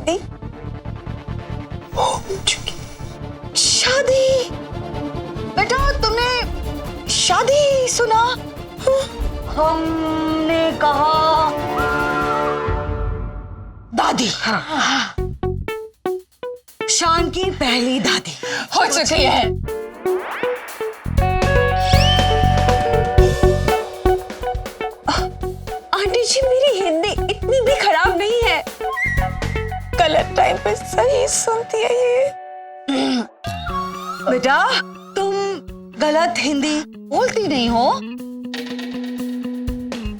शादी हो चुकी। शादी? बेटा तुमने शादी सुना? हमने कहा दादी। हाँ। शान की पहली दादी हो चुकी है। आंटी जी मेरी हिंदी इतनी भी खराब नहीं है। गलत टाइम पे सही सुनती है ये। बेटा तुम गलत हिंदी बोलती नहीं हो,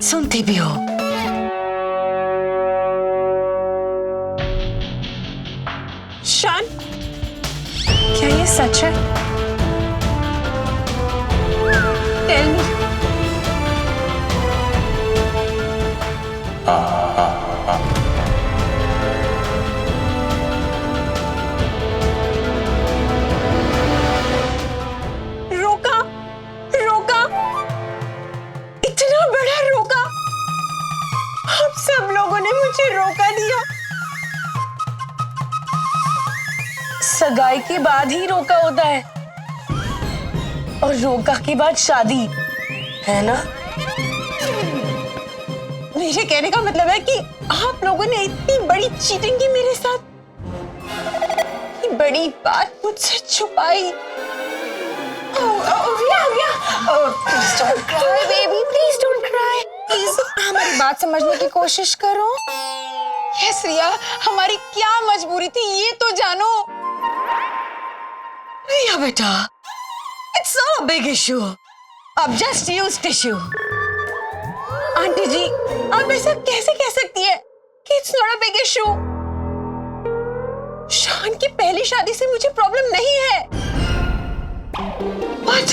सुनती भी हो। शान, क्या ये सच है? Tell me. रोका, रोका, इतना बड़ा रोका। आप सब लोगों ने मुझे रोका दिया। सगाई के बाद ही रोका होता है और रोका के बाद शादी, है ना? मेरे कहने का मतलब है कि आप लोगों ने इतनी बड़ी चीटिंग की मेरे साथ, बड़ी बात मुझसे छुपाई। Please don't cry, baby. Please don't cry. Please, हमारी बात समझने की कोशिश करो। Yes, रिया, हमारी क्या मजबूरी थी ये तो जानो। रिया बेटा, it's not a big issue. अब just use tissue. आंटी जी, आप ऐसा कैसे कह सकती है कि it's not a big issue? शान की पहली शादी से मुझे प्रॉब्लम नहीं है। What?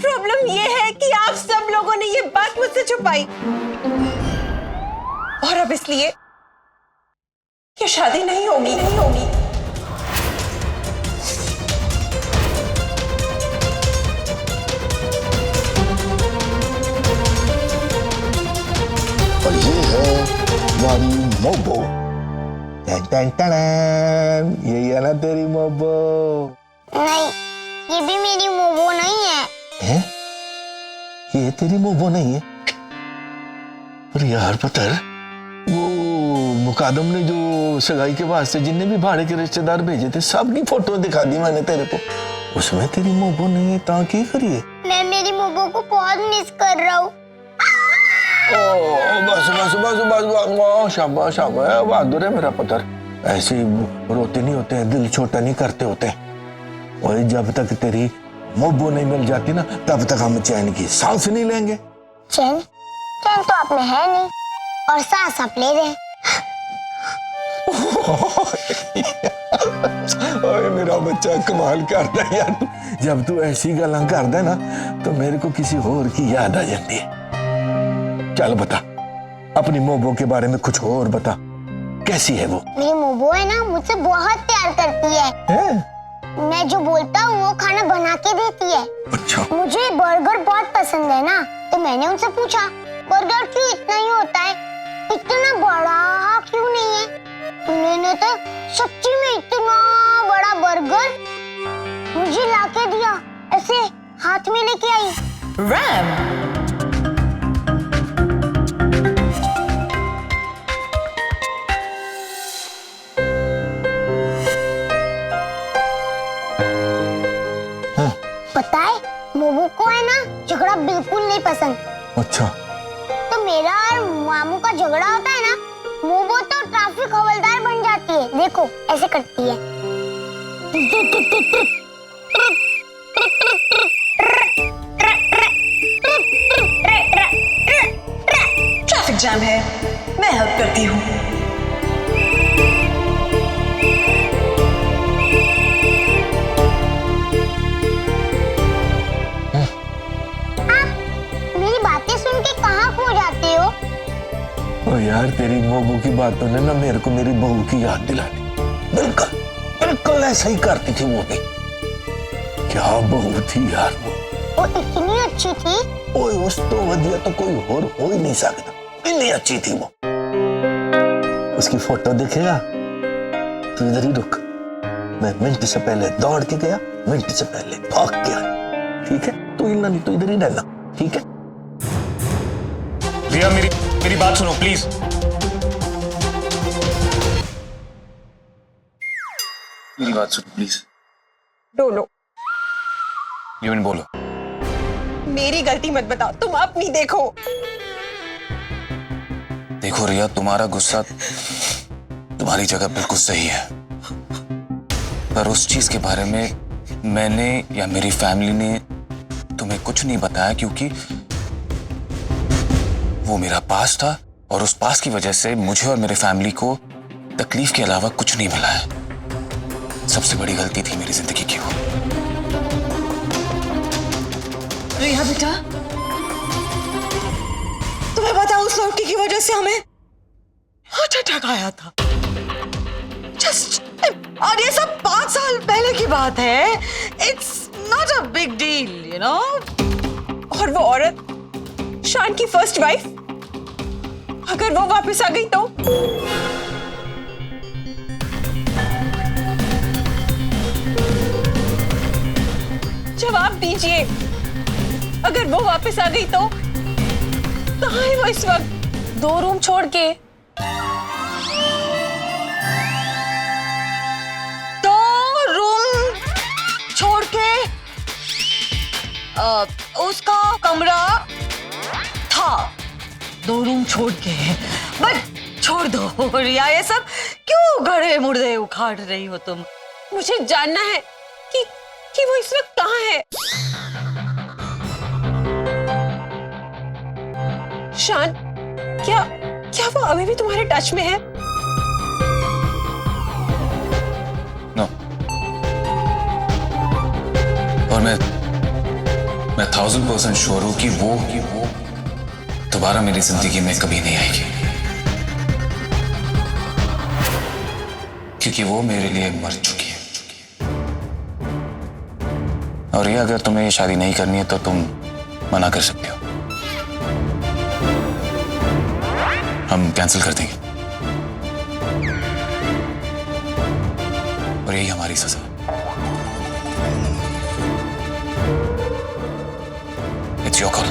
प्रॉब्लम ये है कि आप सब लोगों ने ये बात मुझसे छुपाई और अब इसलिए ये शादी नहीं होगी, नहीं होगी। और ये है हमारी मोबो। टन टन टन, यही है ना तेरी मोबो? नहीं, ये भी मेरी मोबो नहीं है। हैं? ये तेरी मोबो नहीं है? अरे यार पुत्र, वो मुकादम ने जो सगाई के वास्ते जितने भी भाड़े के रिश्तेदार भेजे थे सबकी फोटो दिखा दी मैंने तेरे को, उसमें तेरी मोबो नहीं है। ता की करिए? मैं मेरी मोबो को बहुत मिस कर रहा हूँ। बस बस बस बस बस, शाबाश शाबाश, बहादुर है मेरा पुत्र। ऐसे रोते नहीं होते हैं, दिल छोटा नहीं करते होते हैं। और जब तक तेरी मोबो नहीं मिल जाती ना, तब तक हम चैन की सांस नहीं लेंगे। चैन? चैन तो आप में है नहीं और सांस आप ले रहे हैं। ओए मेरा बच्चा कमाल करता है यार तू। जब तू ऐसी गल्लां करदा ना तो मेरे को किसी और की याद आ जाती है। चल बता, अपनी मोबो के बारे में कुछ और बता, कैसी है वो? मेरी मोबो है ना, मुझसे बहुत प्यार करती है। मैं जो बोलता हूँ वो खाना बना के देती है। अच्छा। मुझे बर्गर बहुत पसंद है ना, तो मैंने उनसे पूछा बर्गर क्यों इतना ही होता है, इतना बड़ा क्यों नहीं है? उन्होंने तो सच्ची में इतना बड़ा बर्गर मुझे लाके दिया, ऐसे हाथ में लेके आई। रैम। पता है, मोबो को है ना झगड़ा बिल्कुल नहीं पसंद। अच्छा। तो मेरा और मामू का झगड़ा होता है ना, मोबो तो ट्रैफिक हवलदार बन जाती है। देखो ऐसे करती है। ट्रैफिक जैम है, मैं हेल्प करती हूँ। मेरी बातें सुन के कहाँ खो जाते हो? ओ यार, तेरी मोबो की बातों ने ना मेरे को मेरी बहू की याद दिला दी। बिल्कुल बिल्कुल ऐसा ही करती थी वो भी। क्या बहू थी यार वो इतनी अच्छी थी। ओए उस तो वधिया तो कोई और हो ही नहीं सकता, इतनी अच्छी थी वो। उसकी फोटो देखेगा तो इधर ही रुक। मैं मिनट से पहले दौड़ के गया, मिनट से पहले भाग के आया, ठीक है? तू हिलना नहीं, तो इधर ही रहना, ठीक है? रिया मेरी बात सुनो प्लीज। मेरी बात सुनो प्लीज। डोलो, यूं बोलो। मेरी गलती मत बताओ, तुम अपनी देखो। देखो रिया, तुम्हारा गुस्सा तुम्हारी जगह बिल्कुल सही है, पर उस चीज के बारे में मैंने या मेरी फैमिली ने तुम्हें कुछ नहीं बताया, क्योंकि वो मेरा पास था और उस पास की वजह से मुझे और मेरे फैमिली को तकलीफ के अलावा कुछ नहीं मिला है। सबसे बड़ी गलती थी मेरी जिंदगी की वो। रिया बेटा, तुम्हें पता उस लड़की की वजह से हमें हार्ट अटैक आया था। जस्ट, और ये सब 5 साल पहले की बात है। It's not a big deal, you know. और वो औरत, शान की फर्स्ट वाइफ, अगर वो वापस आ गई तो? जवाब दीजिए, अगर वो वापस आ गई तो? कहाँ है वो इस वक्त? 2 रूम छोड़ के। उसका कमरा था 2 रूम छोड़ के। बट छोड़ दो रिया, ये सब क्यों गड़े मुर्दे उखाड़ रही हो तुम? मुझे जानना है कि वो इस वक्त कहाँ है। शान, क्या वो अभी भी तुम्हारे टच में है? नो। और मैं 1000% श्योर हूं कि वो दोबारा मेरी जिंदगी में कभी नहीं आएगी, क्योंकि वो मेरे लिए मर चुकी है। और ये अगर तुम्हें ये शादी नहीं करनी है तो तुम मना कर सकते हो, हम कैंसिल कर देंगे। और यही हमारी सजा। It's your call.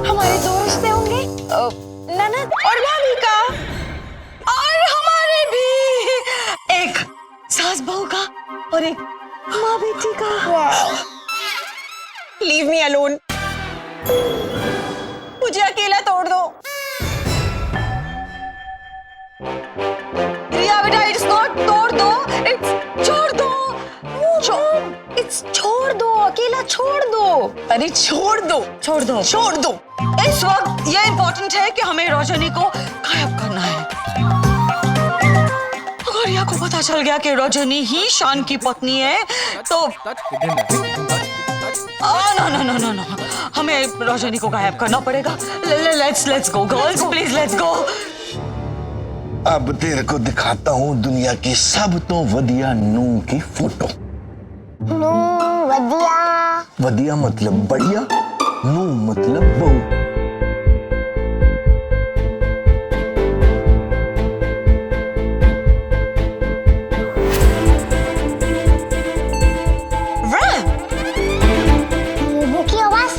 हमारे 2 रिश्ते होंगे, ननद और भाभी का, और हमारे भी, एक सास बहू का और एक माँ बेटी का। लीव मी अलोन, मुझे अकेला तोड़ दो। रिया बेटा, इट्स नॉट तोड़ दो, इट्स छोड़ दो। इट्स छोड़ दो, अकेला छोड़ दो। अरे छोड़ दो, छोड़ दो, छोड़ दो। इस वक्त ये इम्पोर्टेंट है कि हमें रजनी को गायब करना है। अगर रिया को पता चल गया कि रजनी ही शान की पत्नी है तो नो, हमें रजनी को गायब करना पड़ेगा। Let's go girls, please let's go. अब तेरे को दिखाता हूँ दुनिया की सब तो वधिया नू की फोटो। नू वधिया। वधिया मतलब बढ़िया, नू मतलब बहू। मोमो की आवाज।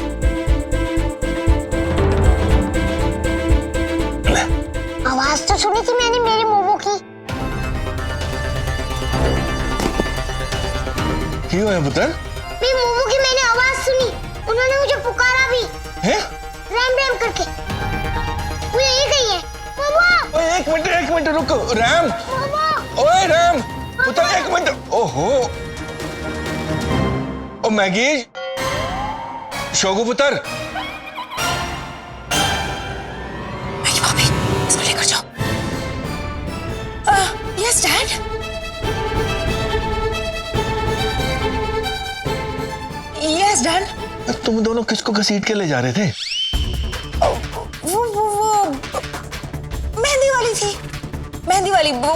आवाज तो सुनी थी मैंने मेरे मोमो की। क्यों है पुत्र? मेरे मोमो की मैंने आवाज सुनी, उन्होंने मुझे पुकारा भी। है? रैम रैम करके। वो यही गई है। मोमो। ओए एक मिनट रुको। रैम। मोमो। ओए रैम, पुत्र एक मिनट। ओहो, ओ मैगी, शोगु पुत्र। भाभी, इसको लेकर जाओ। Yes dad. Yes dad. तुम दोनों किसको घसीट के ले जा रहे थे? वो मेहंदी वाली थी, मेहंदी वाली वो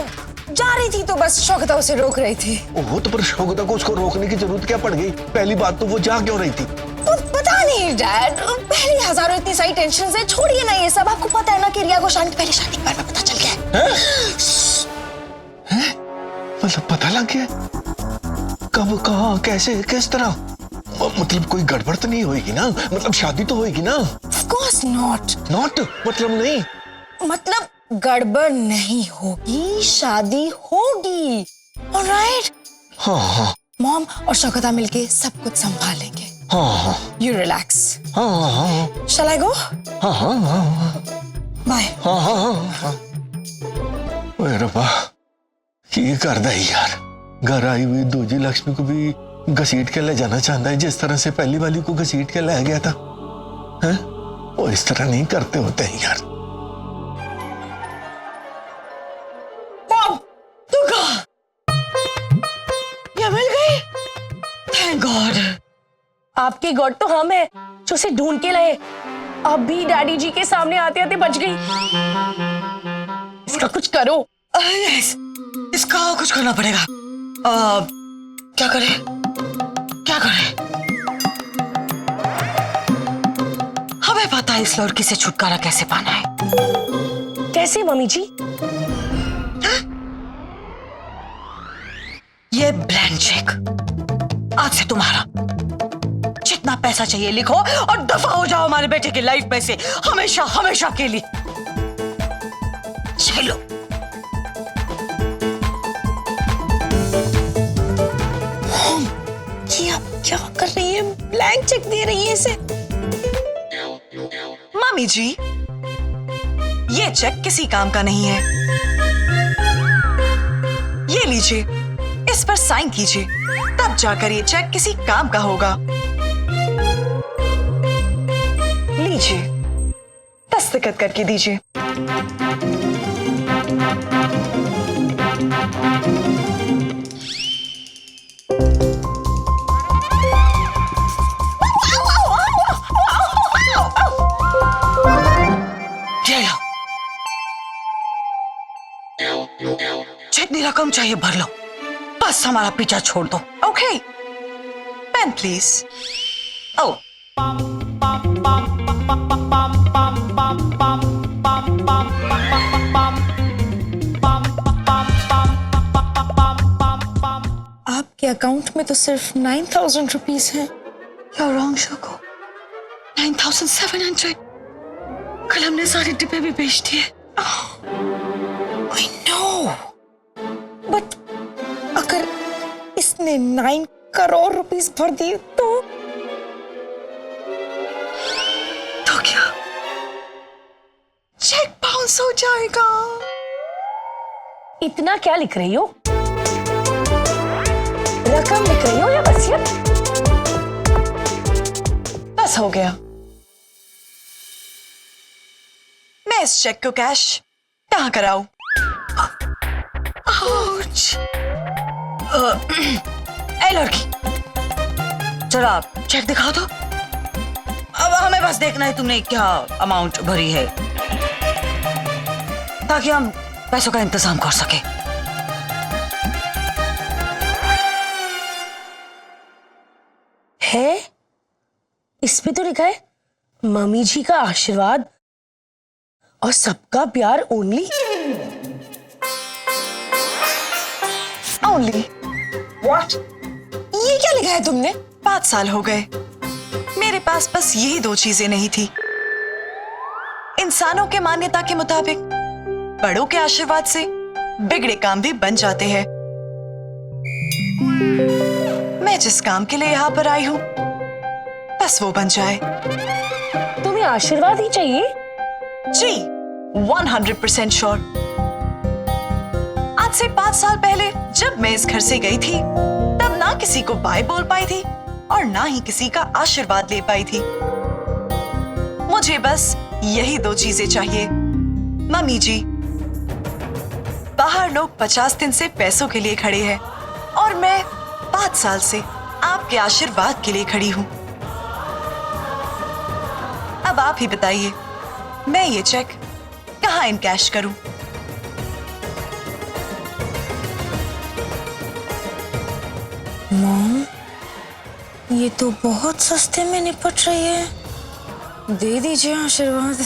जा रही थी तो बस शौकता उसे रोक रही थी। वो तो पर शौकता को उसको रोकने की जरूरत क्या पड़ गई? पहली बात तो वो जा क्यों रही थी? पता नहीं डैड, पहले हजारों इतनी सारी टेंशन है, छोड़िए ना ये सब। आपको पता है ना कि रिया को शांति पहले शादी के बारे में पता चल गया है। मतलब पता लग गया? कब, कहाँ, कैसे, किस तरह? मतलब कोई गड़बड़ तो नहीं होगी ना? मतलब शादी तो होगी ना? Of course not. नॉट मतलब नहीं, मतलब गड़बड़ नहीं होगी, शादी होगी। Alright? हाँ हाँ मॉम और शौकता मिलके सब कुछ संभालेंगे। हाँ हाँ You relax. हाँ हाँ Shall I go? हाँ हाँ हाँ Bye. हाँ हाँ हाँ। ओए रब्बा, ये कर दे यार। घर आई हुई दूजी लक्ष्मी को भी घसीट के ले जाना चाहता है, जिस तरह से पहली वाली को घसीट के ले गया था। हैं? वो इस तरह नहीं करते होते हैं यार। मॉम, तू कहाँ? ये मिल गई? Thank God. आपके गॉड तो हम है जो उसे ढूंढ के लाए। अब भी डैडी जी के सामने आते आते बच गई। इसका कुछ करो। यस, इसका कुछ करना पड़ेगा। क्या करें? क्या करें? हमें पता है इस लड़की से छुटकारा कैसे पाना है। कैसे मम्मी जी? ये ब्लैंक चेक आज से तुम्हारा। जितना पैसा चाहिए लिखो और दफा हो जाओ हमारे बेटे की लाइफ में से, हमेशा हमेशा के लिए। चलो। ये आप क्या कर रही है? ब्लैंक चेक दे रही है इसे। मामी जी, ये चेक किसी काम का नहीं है। ये लीजिए, इस पर साइन कीजिए, तब जाकर ये चेक किसी काम का होगा। लीजिए, दस्तखत करके दीजिए। जितनी रकम चाहिए भर लो, बस हमारा पीछा छोड़ दो। Okay, pen please. ओ, आपके अकाउंट में तो सिर्फ 9,000 रुपीस है। You're wrong, Shoko. 9,700. कल हमने सारे डिब्बे भी बेच दिए। I know. But अगर इसने 9 करोड़ रुपीस भर दिए तो क्या चेक बाउंस हो जाएगा? इतना क्या लिख रही हो? रकम लिख रही हो या वसीयत? बस हो गया। मैं इस चेक को कैश कहाँ कराऊं? आउच! ए लड़की, जरा चेक दिखा दो। अब हमें बस देखना है तुमने क्या अमाउंट भरी है, ताकि हम पैसों का इंतजाम कर सके। है? इस पे तो लिखा है मम्मी जी का आशीर्वाद और सबका प्यार ओनली। Only what? ये क्या लिखा है तुमने? 5 साल हो गए, मेरे पास बस यही 2 चीजें नहीं थी। इंसानों के मान्यता के मुताबिक बड़ों के आशीर्वाद से बिगड़े काम भी बन जाते हैं। मैं जिस काम के लिए यहाँ पर आई हूँ, बस वो बन जाए। तुम्हें आशीर्वाद ही चाहिए? जी, 100% श्योर। आज से 5 साल पहले जब मैं इस घर से गई थी, तब ना किसी को बाय बोल पाई थी और ना ही किसी का आशीर्वाद ले पाई थी। मुझे बस यही 2 चीजें चाहिए। मम्मी जी, बाहर लोग 50 दिन से पैसों के लिए खड़े हैं और मैं 5 साल से आपके आशीर्वाद के लिए खड़ी हूं। अब आप ही बताइए, मैं ये चेक कहाँ इनकैश करूं? मॉम, ये तो बहुत सस्ते में निपट रही है। दे दीजिए आशीर्वाद।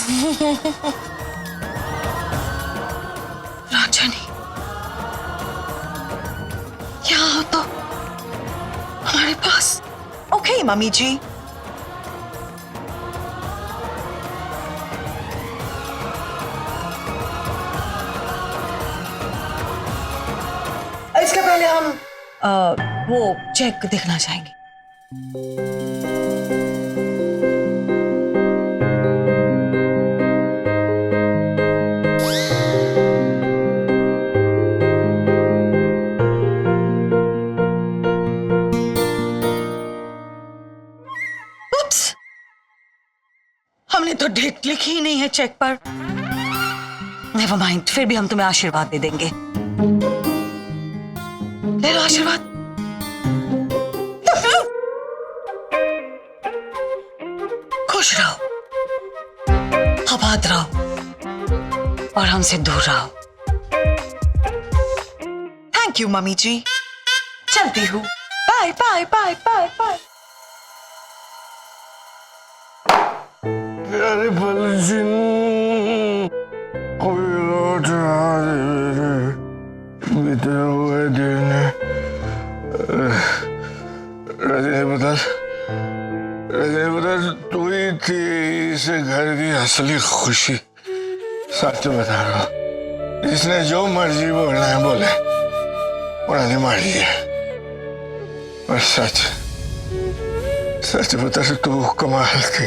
राजनी, क्या हो तो हमारे पास। ओके मम्मी जी। इसके पहले हम वो चेक देखना चाहेंगे। उप्स, हमने तो डेट लिखी ही नहीं है चेक पर। नेवर माइंड, फिर भी हम तुम्हें आशीर्वाद दे देंगे। ले लो आशीर्वाद। खुश रहो, आबाद रहो और हमसे दूर रहो। थैंक यू मम्मी जी, चलती हूँ। Bye bye bye bye bye. प्यारे पल जिन कोई लौट बीते हुए दिन। रजनी बता, तू ही थी इस घर की असली खुशी। सच बता रहा हूँ, जिसने जो मर्जी बोलना है बोले, उन्होंने मर्जी है। और सच सच बता, तू कमाल की।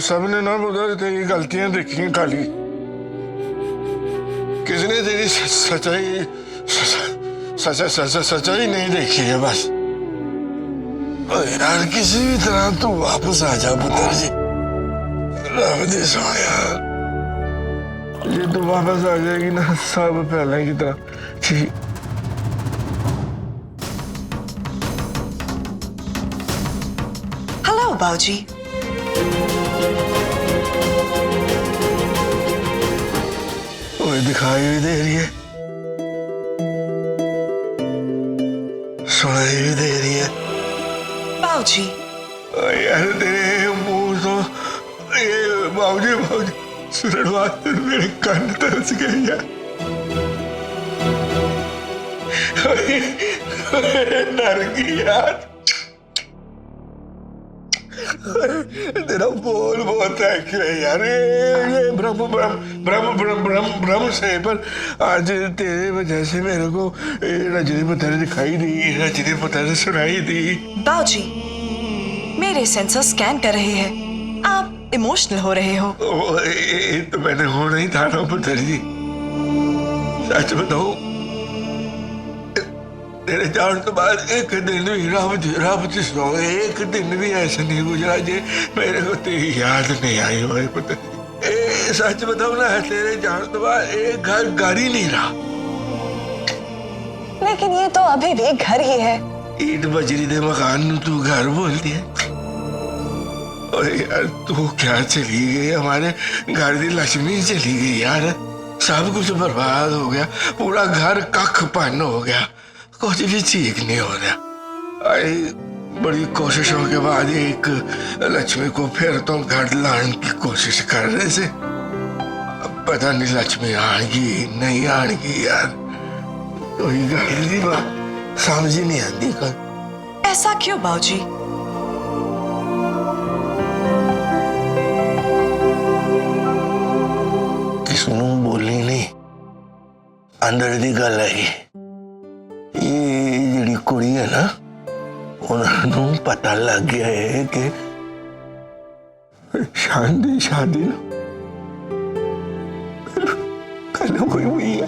सबने ना उधर तेरी गलतियां देखी खाली। किसने तेरी सच्चाई नहीं देखी है बस। यार किसी भी तरह तू वापस आ जा पुत्र जी। रब दे सो यार, ये तू वापस आ जाएगी ना, सब पहले की तरह ठीक। हेलो बाबूजी। वो दिखाई भी दे रही है, सुनाई भी दे रही है। बाबूजी, यार तेरे मुंह तो ये बाबूजी सुनवाते मेरे कान तरस गए यार। नरकी यार, तेरा बोल बहुत थैंक यू है यार। ये ब्रह्म ब्रह्म ब्रह्म ब्रह्म ब्रह्म ब्रह्म से, पर आज तेरे वजह से मेरे को रजनी पत्थर दिखाई दी, रजनी पत्थर सुनाई दी। बाबूजी, मेरे सेंसर स्कैन कर रहे हैं, आप इमोशनल हो रहे हो। तो मैंने होना ही था ना पुत्र जी। सच बताओ, तेरे जान तो बाद एक दिन भी रब जी सो, एक दिन भी ऐसा नहीं गुजरा जे मेरे को तेरी याद नहीं आई हो पुत्र। सच बताओ ना, तेरे जान तो बाद एक घर ही नहीं रहा। लेकिन ये तो अभी भी घर ही है। ईट बजरी दे मकान नू तू घर बोलती है। और यार तू क्या चली गई, हमारे घर की लक्ष्मी चली गई यार। सब कुछ बर्बाद हो गया, पूरा घर कख पन हो गया, कुछ भी ठीक नहीं हो रहा। बड़ी कोशिशों के बाद एक लक्ष्मी को फिर तो घर लाने की कोशिश कर रहे थे। अब पता नहीं लक्ष्मी आएगी नहीं आएगी यार, कोई गल की बात समझ ही नहीं आती। कल ऐसा क्यों बाबूजी? किसनू बोली नहीं, अंदर दी गल है। ये जिहड़ी कुड़ी है ना, उन्होंने पता लग गया है कि शादी ना पहले कोई हुई है।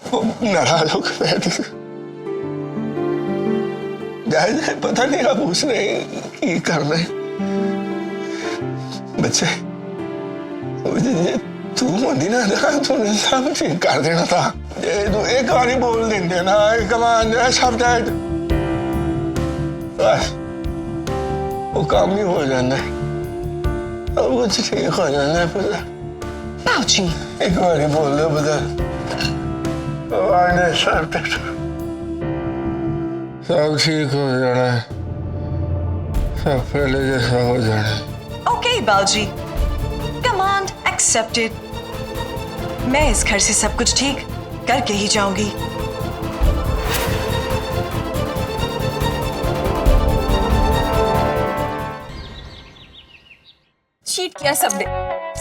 वो नाराज होकर बैठ जाए, पता नहीं अब उसने की करना है। बच्चे तू होती ना, तूने सब ठीक कर देना था। तू एक बार बोल देंगे ना, कमान सब जाए बस वो काम ही हो जाना है, अब कुछ ठीक हो जाना है। पता बाबूजी, एक बार बोल दो, पता भगवान ने सब ठीक हो जाना है, सब पहले जैसा हो जाना है। ओके बाबूजी, कमांड एक्सेप्टेड। मैं इस घर से सब कुछ ठीक करके ही जाऊंगी। चीट किया सबने,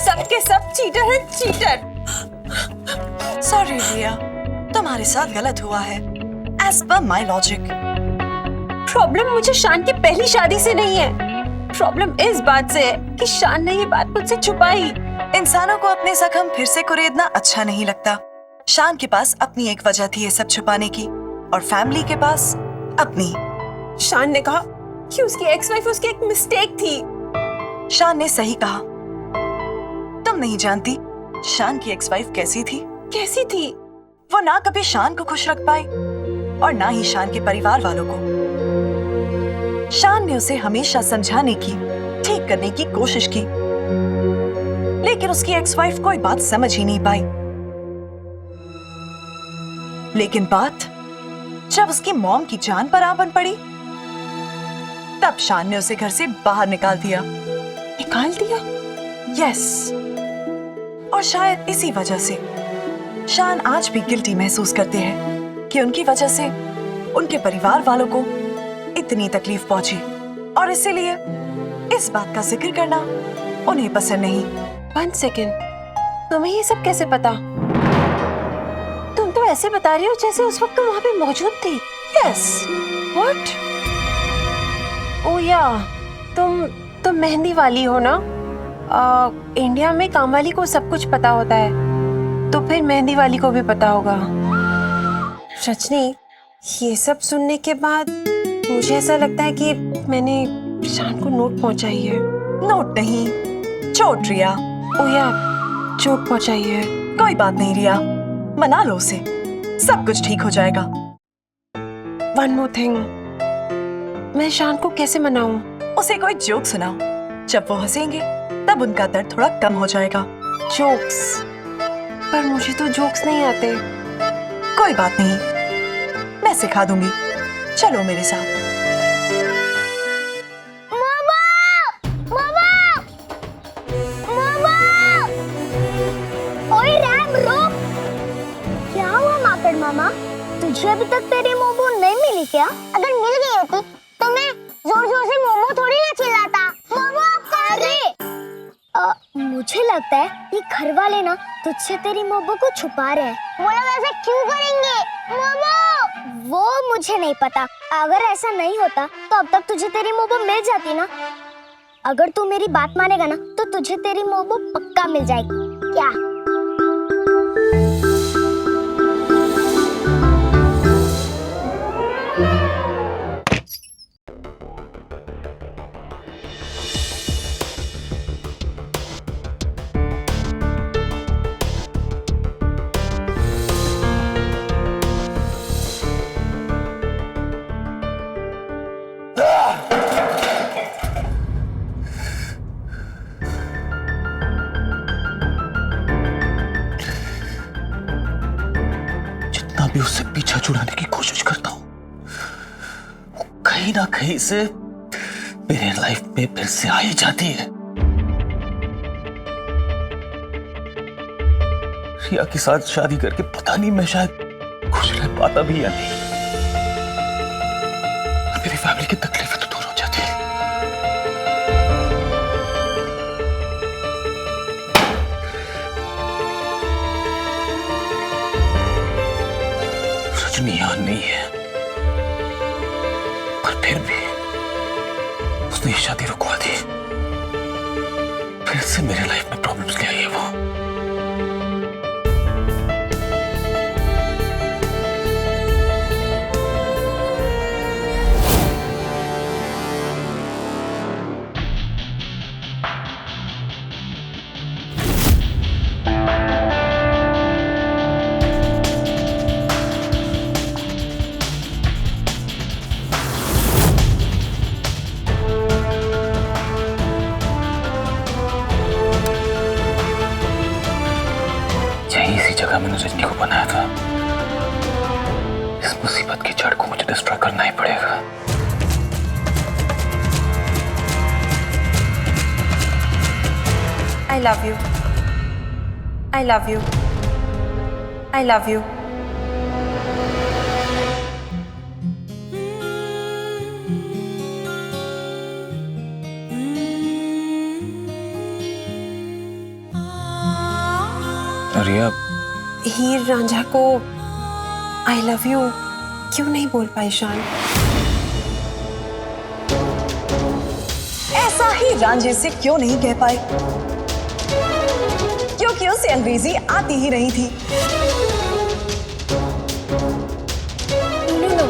सबके सब चीटर है, चीटर। सॉरी रिया, तुम्हारे साथ गलत हुआ है, एज पर माई लॉजिक। प्रॉब्लम मुझे शान की पहली शादी से नहीं है, प्रॉब्लम इस बात से है कि शान ने ये बात मुझसे छुपाई। इंसानों को अपने जख्म फिर से कुरेदना अच्छा नहीं लगता। शान के पास अपनी एक वजह थी ये सब छुपाने की, और फैमिली के पास अपनी। शान ने कहा कि उसकी एक्स वाइफ उसकी एक मिस्टेक थी। शान ने सही कहा। तुम नहीं जानती शान की एक्स वाइफ कैसी थी। कैसी थी? वो ना कभी शान को खुश रख पाई और ना ही शान के परिवार वालों को। शान ने उसे हमेशा समझाने की, ठीक करने की कोशिश की, लेकिन उसकी एक्स वाइफ कोई बात समझ ही नहीं पाई। लेकिन बात जब उसकी मॉम की जान पर आ बन पड़ी, तब शान ने उसे घर से बाहर निकाल दिया। निकाल दिया? यस। और शायद इसी वजह से शान आज भी गिल्टी महसूस करते हैं कि उनकी वजह से उनके परिवार वालों को इतनी तकलीफ पहुंची, और इसीलिए इस बात का जिक्र करना उन्हें पसंद नहीं। 1 सेकेंड, तुम्हें ये सब कैसे पता? तुम तो ऐसे बता रही हो जैसे उस वक्त तुम वहां पे मौजूद थी। यस। व्हाट? ओ या, तुम मेहंदी वाली हो ना? इंडिया में काम वाली को सब कुछ पता होता है, तो फिर मेहंदी वाली को भी पता होगा। रजनी, ये सब सुनने के बाद मुझे ऐसा लगता है कि मैंने शान को नोट पहुंचाई है। नोट नहीं, चोट रिया। ओ या, चोट पहुंचाई है। कोई बात नहीं रिया, मना लो उसे, सब कुछ ठीक हो जाएगा। वन मोर थिंग, मैं शान को कैसे मनाऊं? उसे कोई जोक सुनाओ, जब वो हंसेंगे तब उनका दर्द थोड़ा कम हो जाएगा। जोक्स? पर मुझे तो जोक्स नहीं आते। कोई बात नहीं, मैं सिखा दूंगी, चलो मेरे साथ। मामा! मामा! मामा! ओए रैम, रुक! क्या हुआ माकड़ मामा? तुझे अभी तक तेरी मोमो नहीं मिली क्या? अगर मिल गई होती तो मैं जोर जोर से मोमो थोड़ी ना चिल्लाता। मोमो अरे! मुझे लगता है ये घर वाले ना तुझसे तेरी मोमो को छुपा रहे हैं। वो लोग ऐसा क्यों करेंगे? मोमो! वो मुझे नहीं पता। अगर ऐसा नहीं होता तो अब तक तुझे तेरी मोमो मिल जाती ना। अगर तू मेरी बात मानेगा ना तो तुझे तेरी मोमो पक्का मिल जाएगी। क्या? जितना भी उससे पीछा छुड़ाने की कोशिश करता हूं, वो कहीं ना कहीं से मेरे लाइफ में फिर से आ ही जाती है। रिया के साथ शादी करके पता नहीं मैं शायद खुश रह पाता भी या नहीं। मेरी फैमिली की तकलीफें तो दूर हो जाती है। रजनी यहां नहीं है, पर फिर भी उसने शादी रुकवा दी। फिर से मेरे लाइफ में प्रॉब्लम्स ले आई है वो। I love you. I love you. I love you. रिया, हीर रांझा को आई लव यू क्यों नहीं बोल पाई शान? ऐसा ही रांझे से क्यों नहीं कह पाए? क्योंकि उसे अंग्रेजी आती ही नहीं थी। नो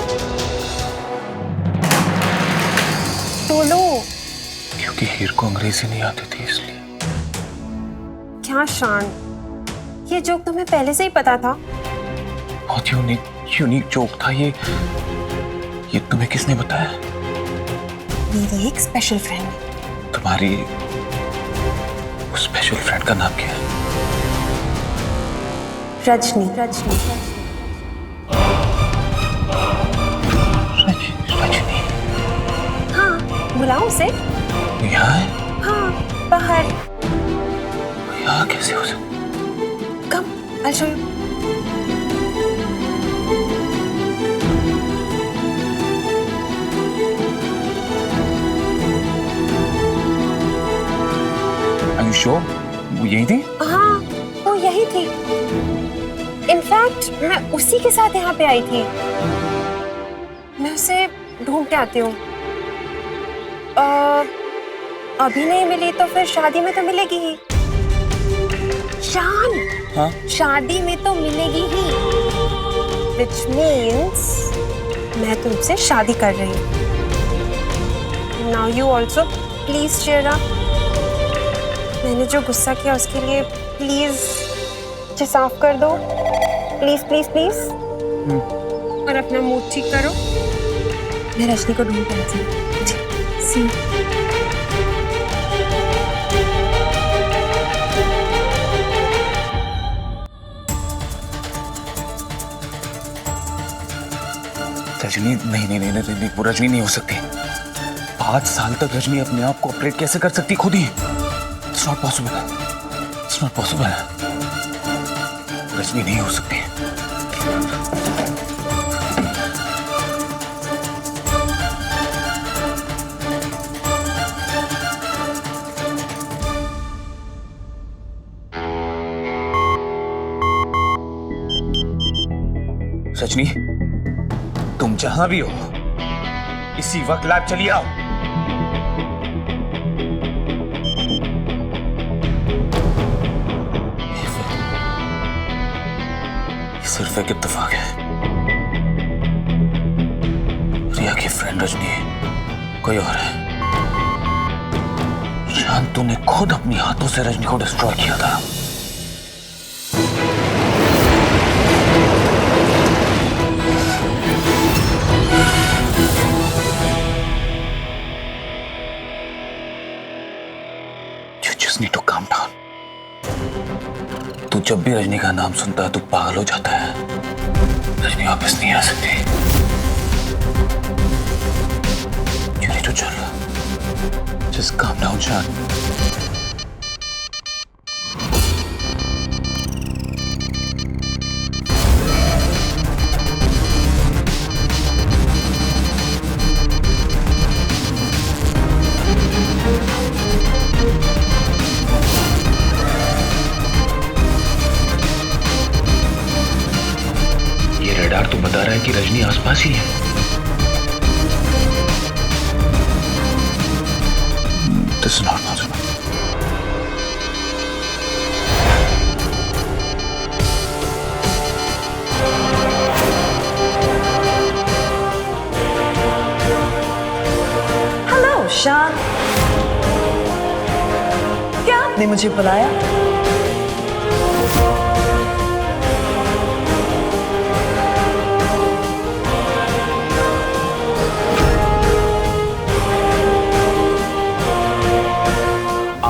टोलो, क्योंकि हीर को अंग्रेजी नहीं आती थी इसलिए। क्या शान, ये जोक तुम्हें पहले से ही पता था? बहुत यूनिक जोक था ये तुम्हें किसने बताया? मेरी एक स्पेशल फ्रेंड। तुम्हारी उस स्पेशल फ्रेंड का नाम क्या है? रजनी। रजनी रजनी। हाँ, बुलाओ उसे। यहाँ है? हाँ, बाहर। यहाँ कैसे हो सकता? कम, I'll show you. Are you sure? वो यही थी? हाँ, वो यही थी। इनफैक्ट मैं उसी के साथ यहाँ पे आई थी। मैं उसे ढूंढ के आती हूँ। अभी नहीं मिली तो फिर शादी में तो मिलेगी ही। शान, हाँ? शादी में तो मिलेगी ही। Which means मैं तुमसे शादी कर रही हूँ। Now you also please cheer up. मैंने जो गुस्सा किया उसके लिए प्लीज मुझे साफ कर दो। Please please please. और अपना मूड ठीक करो। मैं रजनी को ढूंढ के आती हूँ। सी रजनी नहीं, वो रजनी नहीं हो सकती। 5 साल तक रजनी अपने आप को ऑपरेट कैसे कर सकती खुद ही? It's not possible. It's not possible. Rajni नहीं हो सकती। रजनी, तुम जहां भी हो, इसी वक्त लैब चलिए आओ। सिर्फ एक इत्तेफाक है। रिया की फ्रेंड रजनी कोई और है। शान, तूने खुद अपनी हाथों से रजनी को डिस्ट्रॉय किया था। You just need to calm down. तू जब भी रजनी का नाम सुनता है तू पागल हो जाता है। रजनी वापस नहीं आ सकती। You need to chill. Just calm down, Shan. Radar तो बता रहा है कि रजनी आसपास ही है। This is not possible. Hello शान, क्या आपने मुझे बुलाया?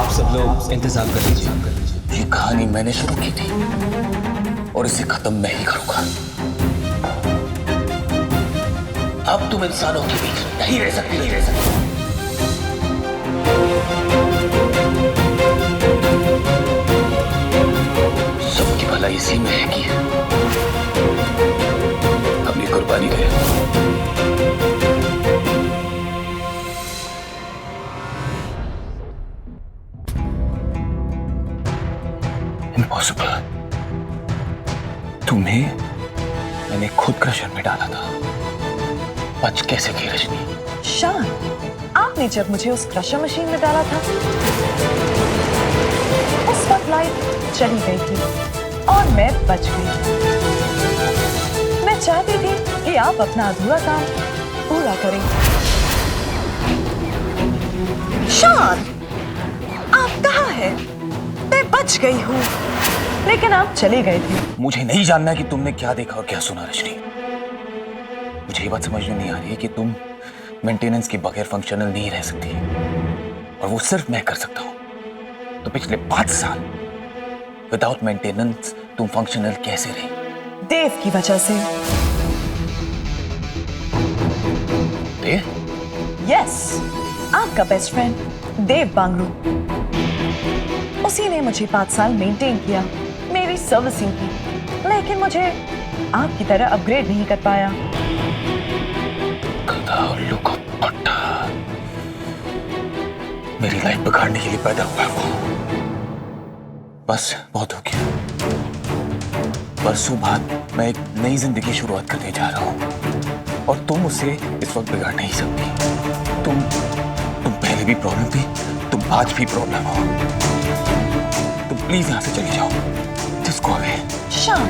सब लोग इंतजाम कर लीजिए। ये कहानी मैंने शुरू की थी और इसे खत्म मैं ही करूंगा। अब तुम इंसानों के बीच नहीं रह सकती। इसी में है कि अपनी कुर्बानी दे। इम्पॉसिबल। तुम्हें मैंने खुद क्रशर में डाला था, बच कैसे गई रजनी? शान, आपने जब मुझे उस क्रशर मशीन में डाला था उस वक्त लाइट चली गई थी और मैं बच गई। मैं चाहती थी कि आप अपना अधूरा काम पूरा करें। शान, आप कहाँ हैं? मैं बच गई हूँ, लेकिन आप चले गए थे। मुझे नहीं जानना कि तुमने क्या देखा और क्या सुना रजनी। मुझे ये बात समझ में नहीं आ रही है कि तुम मेंटेनेंस के बगैर फंक्शनल नहीं रह सकती, और वो सिर्फ मैं कर सकता हूं। तो पिछले 5 साल विदाउट मेंटेनेंस तुम फंक्शनल कैसे रही? देव की वजह से। देव? यस, आपका बेस्ट फ्रेंड देव बांगरू। उसी ने मुझे 5 साल मेंटेन किया, मेरी सर्विसिंग की, लेकिन मुझे आपकी तरह अपग्रेड नहीं कर पाया। गधा उल्लू का पट्टा मेरी लाइफ बिगाड़ने के लिए पैदा हुआ है वो। बस बहुत हो गया। परसों बाद मैं एक नई जिंदगी शुरुआत करने जा रहा हूं, और तुम उसे इस वक्त बिगाड़ नहीं सकती। तुम पहले भी प्रॉब्लम थी, तुम आज भी प्रॉब्लम हो। तुम प्लीज यहां से चली जाओ। Just go away. शान,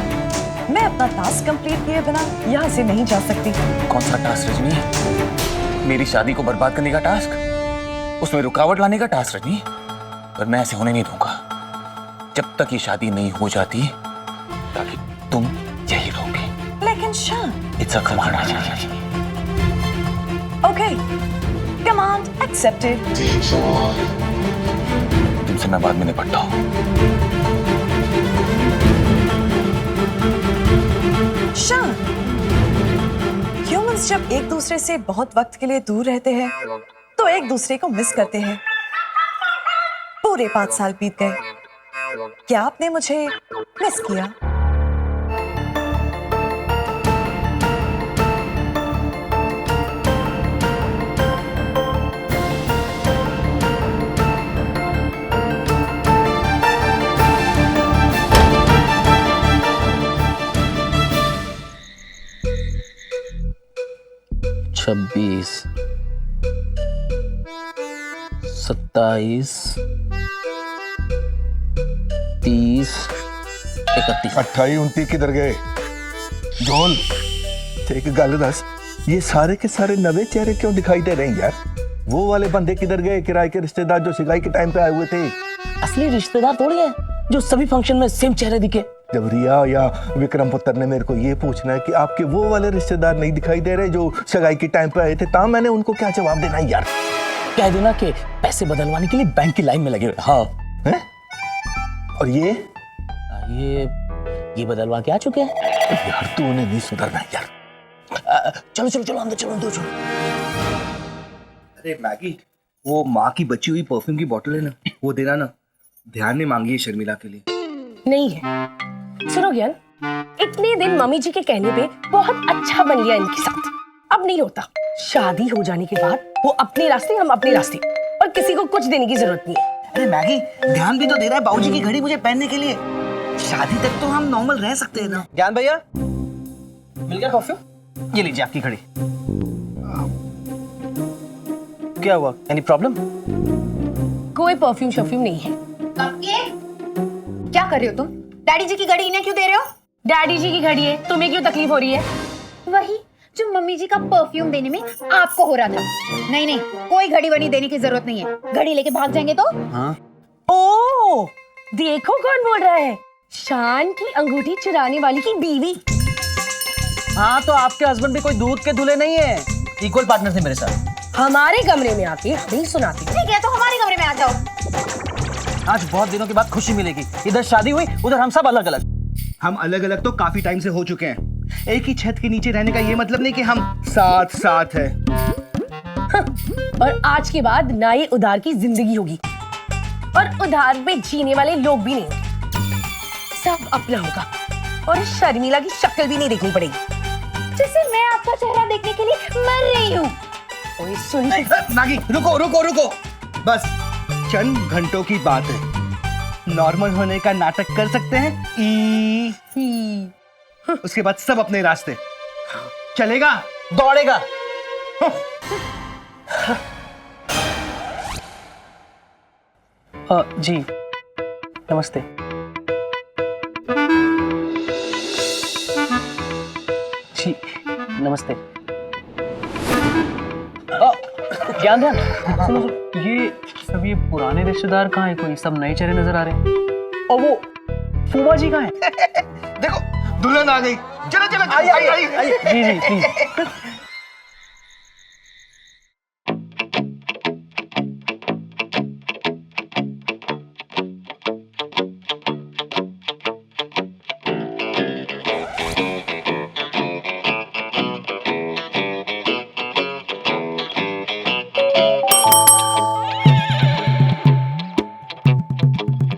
मैं अपना टास्क कंप्लीट किए बिना यहाँ से नहीं जा सकती। कौन सा टास्क रजनी? मेरी शादी को बर्बाद करने का टास्क? उसमें रुकावट लाने का टास्क रजनी? पर मैं ऐसे होने नहीं दूंगा जब तक ये शादी नहीं हो जाती, ताकि तुम यही रहोगे। लेकिन शान। It's a command Rajni. Okay, command accepted. तुमसे मैं बाद में निपटता हूँ। शान, ह्यूमंस जब एक दूसरे से बहुत वक्त के लिए दूर रहते हैं तो एक दूसरे को मिस करते हैं। पूरे 5 साल बीत गए, क्या आपने मुझे मिस किया? छब्बीस, 27, 30, 31। 28 29 किधर गए? जोल, एक गल दस, ये सारे के सारे नवे चेहरे क्यों दिखाई दे रहे हैं यार? वो वाले बंदे किधर गए, किराए के रिश्तेदार जो सिगाई के टाइम पे आए हुए थे? असली रिश्तेदार थोड़ी है जो सभी फंक्शन में सेम चेहरे दिखे। जब रिया या विक्रम पुत्र ने मेरे को ये पूछना है कि आपके वो वाले रिश्तेदार नहीं दिखाई दे रहे जो सगाई के टाइम पे आए थे, तब मैंने उनको क्या जवाब देना है यार? कह देना कि पैसे बदलवाने के लिए बैंक की लाइन में लगे हुए। हाँ। हैं? और ये बदलवा के आ चुके हैं। यार तू उन्हें नहीं सुधरना यार। चलो चलो चलो अंदर चलो चलो। अरे मैगी, वो माँ की बची हुई परफ्यूम की बोतल है ना, वो देना ना। ध्यान ने मांगी है शर्मिला के लिए। नहीं है। सुनो ज्ञान, इतने दिन मम्मी जी के कहने पे बहुत अच्छा बन गया इनके साथ। अब नहीं होता। शादी हो जाने के बाद वो अपने रास्ते, हम अपने रास्ते, और किसी को कुछ देने की जरूरत नहीं है। अरे मैगी, ध्यान भी तो दे रहा है बाबूजी की घड़ी मुझे पहनने के लिए। शादी तक तो हम नॉर्मल रह सकते हैं ना। ज्ञान भैया, मिल गया परफ्यूम? ये लीजिए आपकी घड़ी। क्या हुआ? Any problem? कोई परफ्यूम शफ्यूम नहीं है। क्या कर रहे हो तुम? डैडी जी की घड़ी इन्हें क्यों दे रहे हो? डैडी जी की घड़ी है, तुम्हें क्यों तकलीफ हो रही है? वही जो मम्मी जी का परफ्यूम देने में आपको हो रहा था। नहीं नहीं, कोई घड़ी वड़ी देने की जरूरत नहीं है। घड़ी लेके भाग जाएंगे तो? हाँ। ओ, देखो कौन बोल रहा है। शान की अंगूठी चुराने वाली की बीवी। हाँ, तो आपके हस्बैंड भी कोई दूध के दूल्हे नहीं है, इक्वल पार्टनर थे मेरे साथ। हमारे कमरे में आके हमें सुनाती। ठीक है, तो हमारे कमरे में आ जाओ। आज बहुत दिनों के बाद खुशी मिलेगी। इधर शादी हुई, उधर हम सब अलग अलग। हम अलग अलग तो काफी टाइम से हो चुके हैं। एक ही छत के नीचे रहने का ये मतलब नहीं कि हम साथ साथ है। और आज के बाद ना ये उधार की जिंदगी होगी, और उधार पे जीने वाले लोग भी नहीं होंगे। सब अपना होगा। और इस शर्मिला की शक्ल भी नहीं देखनी पड़ेगी। जैसे मैं आपका चेहरा देखने के लिए मर रही हूँ। ओए सुन, मैगी रुको रुको रुको, बस चंद घंटों की बात है। नॉर्मल होने का नाटक कर सकते हैं उसके बाद सब अपने रास्ते। चलेगा, दौड़ेगा। जी नमस्ते। जी नमस्ते। ज्ञान ध्यान, सुनो सुनो, ये पुराने रिश्तेदार कहाँ हैं? कोई सब नए चेहरे नजर आ रहे हैं। और वो फूफा जी कहाँ हैं? देखो दुल्हन आ गई। चलो चलो आई। जी जी प्लीज।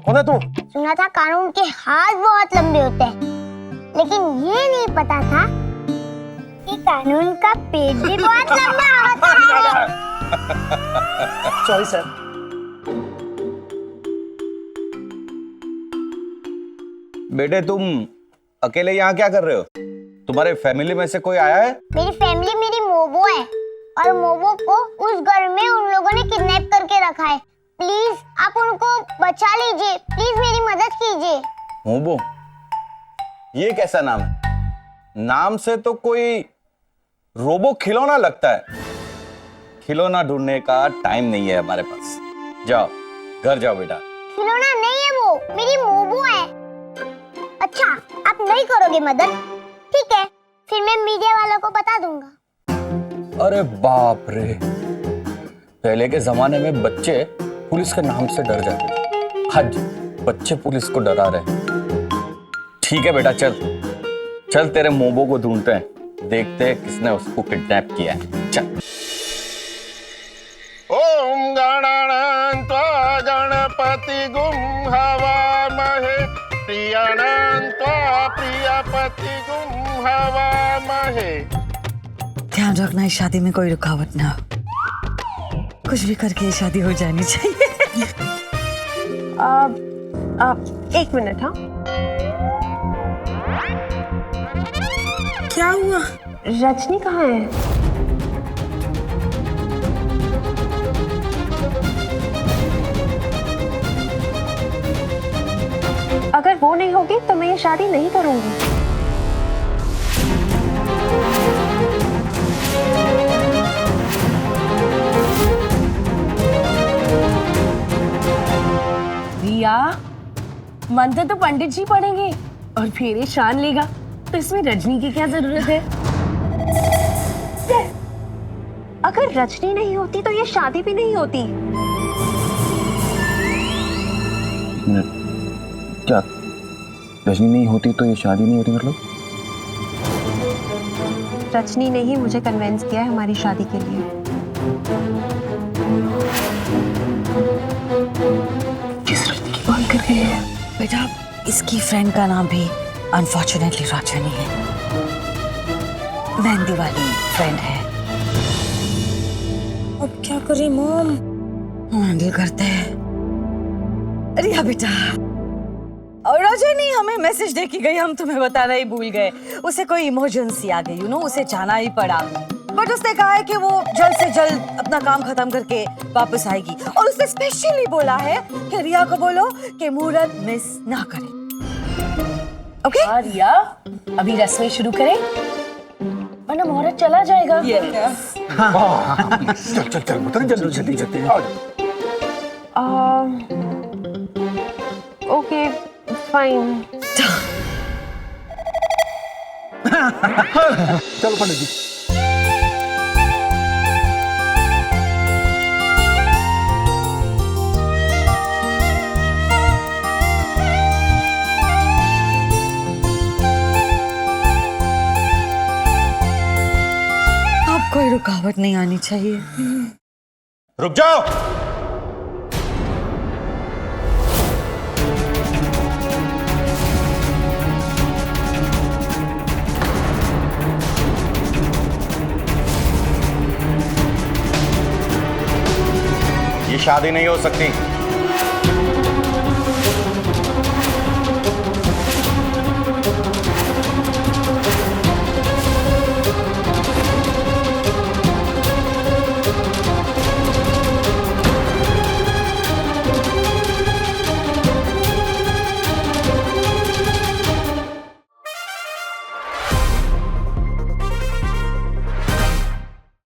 कौन है तू? सुना था कानून के हाथ बहुत लंबे होते हैं, लेकिन ये नहीं पता था कि कानून का पेट भी बहुत लंबा होता है। Sorry sir. बेटे तुम अकेले यहाँ क्या कर रहे हो? तुम्हारे फैमिली में से कोई आया है? मेरी फैमिली मेरी मोबो है, और मोबो को उस घर में उन लोगों ने किडनैप करके रखा है। प्लीज आप उनको बचा लीजिए, प्लीज मेरी मदद कीजिए। मोबो, ये कैसा नाम है? नाम से तो कोई रोबो खिलौना लगता है। खिलौना ढूंढने का टाइम नहीं है हमारे पास। जाओ घर जाओ बेटा। खिलौना नहीं है वो, मेरी मोबो है। अच्छा आप नहीं करोगे मदद? ठीक है, फिर मैं मीडिया वालों को बता दूंगा। अरे बाप रे, पहले के जमाने में बच्चे पुलिस के नाम से डर जाते थे, आज बच्चे पुलिस को डरा रहे। ठीक है बेटा, चल चल तेरे मोबो को ढूंढते हैं, देखते हैं किसने उसको किडनैप किया है। चल। ओम गणानान्त्वा गणपति गुं हवामहे प्रियाणान्त्वा प्रियपति गुं हवामहे। ध्यान रखना इस शादी में कोई रुकावट ना हो। कुछ भी करके ये शादी हो जानी चाहिए। एक मिनट। हाँ क्या हुआ? रजनी कहाँ है? अगर वो नहीं होगी तो मैं ये शादी नहीं करूंगी। रिया, मंत्र तो पंडित जी पढ़ेंगे और फेरे शान लेगा, तो इसमें रजनी की क्या जरूरत है? अगर रजनी नहीं होती तो ये शादी भी नहीं होती। क्या रजनी नहीं होती तो ये शादी नहीं होती? मतलब रजनी ने ही मुझे कन्विंस किया है हमारी शादी के लिए। किस रजनी की बात कर रहे हैं? बेटा इसकी फ्रेंड का नाम भी अनफॉर्चुनेटली राजनी है। मेहंदी वाली फ्रेंड है। अब क्या करें मॉम? हैंडल करते हैं। रिया बेटा, और रजनी हमें मैसेज दे के गई, हम तुम्हें बताना ही भूल गए। उसे कोई इमरजेंसी आ गई, उसे जाना ही पड़ा। बट उसने कहा है कि वो जल्द से जल्द अपना काम खत्म करके वापस आएगी, और उसने स्पेशली बोला है कि रिया को बोलो कि मुहूर्त मिस ना करे। ओके? हाँ रिया, अभी रस्में शुरू करें वरना मुहूर्त चला जाएगा। चल चल चल बता, जल्दी जल्दी जल्दी। Okay fine. चलो पंडित जी। अब कोई रुकावट नहीं आनी चाहिए। रुक जाओ। शादी नहीं हो सकती।